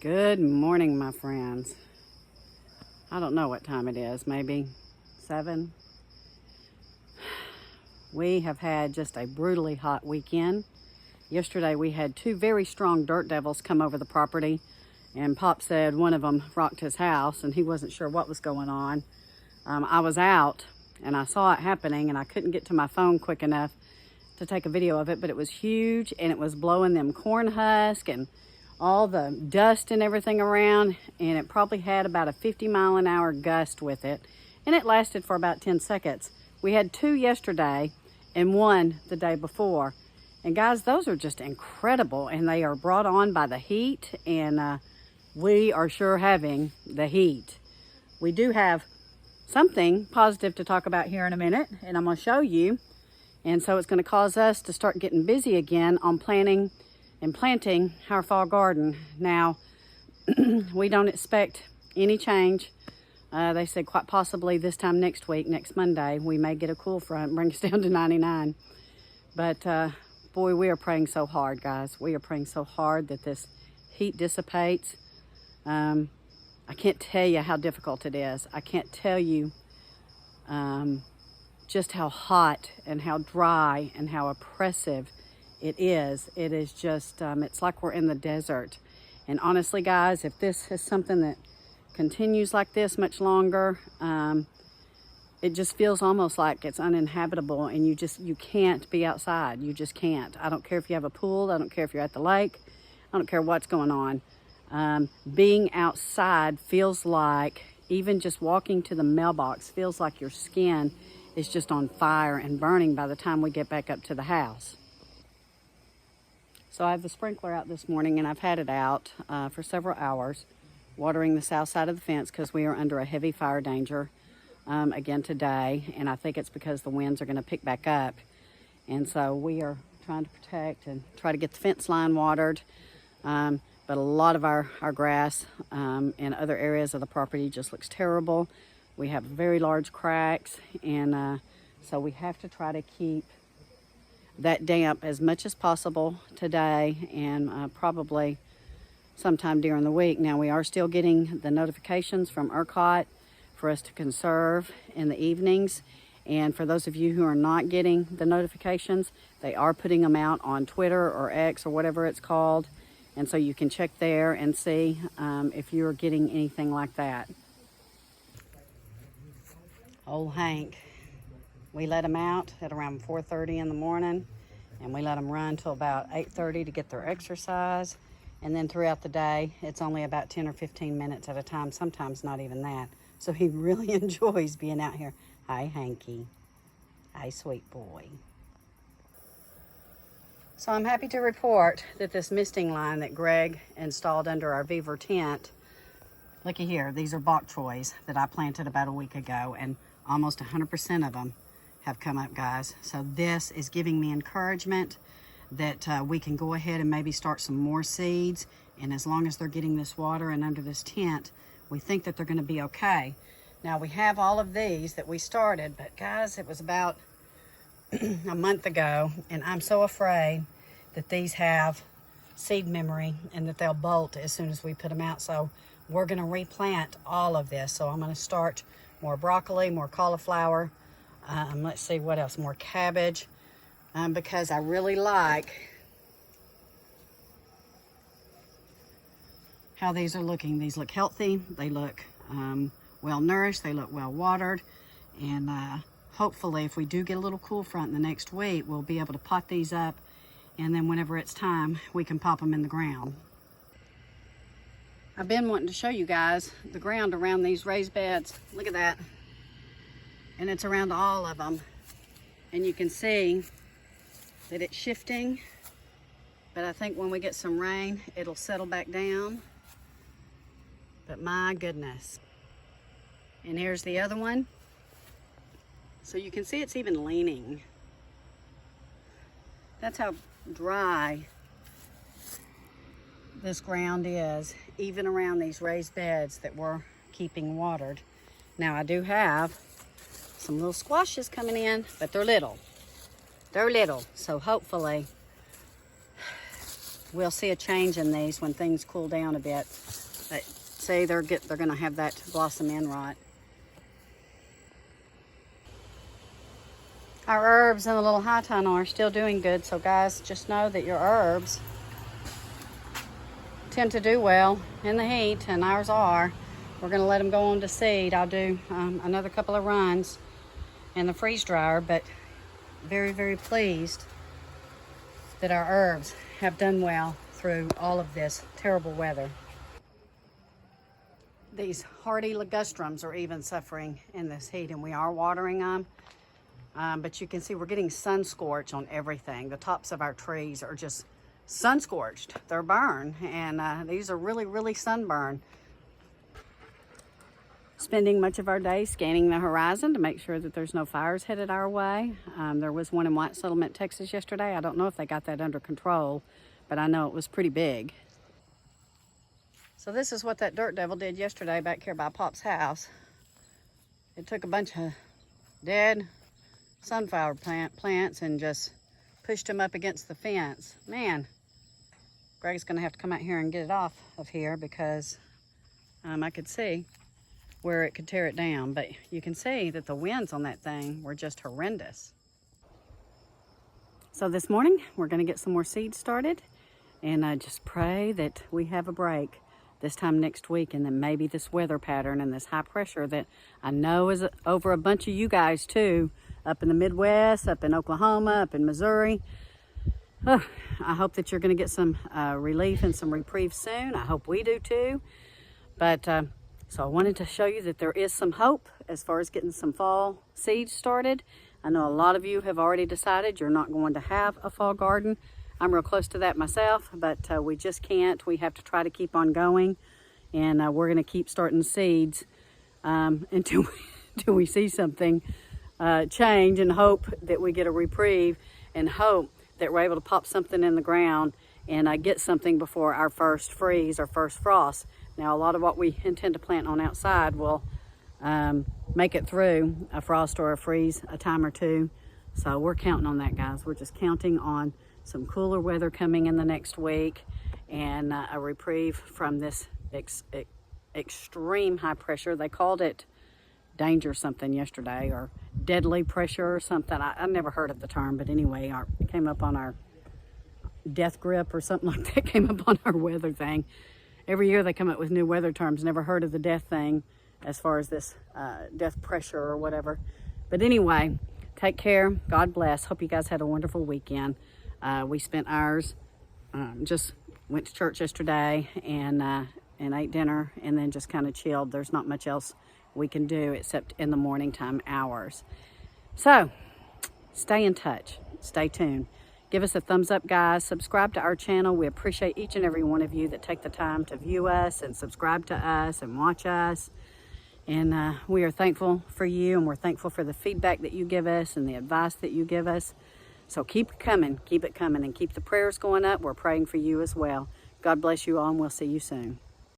Good morning, my friends. I don't know what time it is, maybe 7. We have had just a brutally hot weekend. Yesterday we had 2 very strong dirt devils come over the property, and Pop said one of them rocked his house and he wasn't sure what was going on. I was out and I saw it happening and I couldn't get to my phone quick enough to take a video of it, but it was huge and it was blowing them corn husk and all the dust and everything around, and it probably had about a 50-mile-an-hour gust with it, and it lasted for about 10 seconds. We had 2 yesterday and 1 the day before, and guys, those are just incredible, and they are brought on by the heat, and we are sure having the heat. We do have something positive to talk about here in a minute, and I'm going to show you, and so it's going to cause us to start getting busy again on planting our fall garden. Now, we don't expect any change. They said quite possibly this time next week, next Monday, we may get a cool front, bring us down to 99. But boy, we are praying so hard, guys. We are praying so hard that this heat dissipates. I can't tell you how difficult it is. I can't tell you just how hot and how dry and how oppressive it is. It is just, it's like we're in the desert. And honestly, guys, if this is something that continues like this much longer, it just feels almost like it's uninhabitable, and you can't be outside. You just can't. I don't care if you have a pool. I don't care if you're at the lake. I don't care what's going on. Being outside feels like, even just walking to the mailbox, feels like your skin is just on fire and burning by the time we get back up to the house. So I have the sprinkler out this morning, and I've had it out for several hours, watering the south side of the fence because we are under a heavy fire danger again today, and I think it's because the winds are going to pick back up. And so we are trying to protect and try to get the fence line watered, but a lot of our grass in other areas of the property just looks terrible. We have very large cracks, and so we have to try to keep that damp as much as possible today, and probably sometime during the week. Now, we are still getting the notifications from ERCOT for us to conserve in the evenings, and for those of you who are not getting the notifications, they are putting them out on Twitter or X or whatever it's called, and so you can check there and see if you're getting anything like that. Old Hank, we let them out at around 4:30 in the morning, and we let them run till about 8:30 to get their exercise. And then throughout the day, it's only about 10 or 15 minutes at a time, sometimes not even that. So he really enjoys being out here. Hi, Hanky. Hi, sweet boy. So I'm happy to report that this misting line that Greg installed under our VEVOR tent, looky here, these are bok choys that I planted about a week ago, and almost 100% of them have come up, guys. So this is giving me encouragement that we can go ahead and maybe start some more seeds, and as long as they're getting this water and under this tent, we think that they're going to be okay. Now, we have all of these that we started, but guys, it was about a month ago, and I'm so afraid that these have seed memory and that they'll bolt as soon as we put them out. So we're going to replant all of this. So I'm going to start more broccoli, more cauliflower, let's see what else, more cabbage, because I really like how these are looking. These look healthy, they look well nourished, they look well watered, and hopefully if we do get a little cool front in the next week, we'll be able to pot these up, and then whenever it's time, we can pop them in the ground. I've been wanting to show you guys the ground around these raised beds. Look at that. And it's around all of them. And you can see that it's shifting, but I think when we get some rain, it'll settle back down. But my goodness. And here's the other one. So you can see it's even leaning. That's how dry this ground is, even around these raised beds that we're keeping watered. Now, I do have some little squashes coming in, but they're little. They're little, so hopefully we'll see a change in these when things cool down a bit. But see, they're gonna have that blossom end rot. Our herbs in the little high tunnel are still doing good, so guys, just know that your herbs tend to do well in the heat, and ours are. We're gonna let them go on to seed. I'll do another couple of runs in the freeze dryer, but very, very pleased that our herbs have done well through all of this terrible weather. These hardy ligustrums are even suffering in this heat, and we are watering them. But you can see we're getting sun scorch on everything. The tops of our trees are just sun scorched. They're burned, and these are really, really sunburned. Spending much of our day scanning the horizon to make sure that there's no fires headed our way. There was one in White Settlement, Texas yesterday. I don't know if they got that under control, but I know it was pretty big. So this is what that dirt devil did yesterday back here by Pop's house. It took a bunch of dead sunflower plants and just pushed them up against the fence. Man, Greg's gonna have to come out here and get it off of here because I could see where it could tear it down, but you can see that the winds on that thing were just horrendous. So this morning, we're gonna get some more seeds started, and I just pray that we have a break this time next week, and then maybe this weather pattern and this high pressure that I know is over a bunch of you guys too, up in the Midwest, up in Oklahoma, up in Missouri. Oh, I hope that you're gonna get some relief and some reprieve soon. I hope we do too. But so I wanted to show you that there is some hope as far as getting some fall seeds started. I know a lot of you have already decided you're not going to have a fall garden. I'm real close to that myself, but we just can't. We have to try to keep on going, and we're gonna keep starting seeds until we see something change, and hope that we get a reprieve, and hope that we're able to pop something in the ground and get something before our first freeze or first frost. Now, a lot of what we intend to plant on outside will make it through a frost or a freeze a time or two. So we're counting on that, guys. We're just counting on some cooler weather coming in the next week, and a reprieve from this extreme high pressure. They called it danger something yesterday, or deadly pressure or something. I never heard of the term, but anyway, it came up on our death grip or something like that, came up on our weather thing. Every year they come up with new weather terms. Never heard of the death thing as far as this death pressure or whatever. But anyway, take care. God bless. Hope you guys had a wonderful weekend. We spent ours, just went to church yesterday and ate dinner, and then just kind of chilled. There's not much else we can do except in the morning time hours. So stay in touch. Stay tuned. Give us a thumbs up, guys. Subscribe to our channel. We appreciate each and every one of you that take the time to view us and subscribe to us and watch us. And we are thankful for you, and we're thankful for the feedback that you give us and the advice that you give us. So keep it coming, and keep the prayers going up. We're praying for you as well. God bless you all, and we'll see you soon.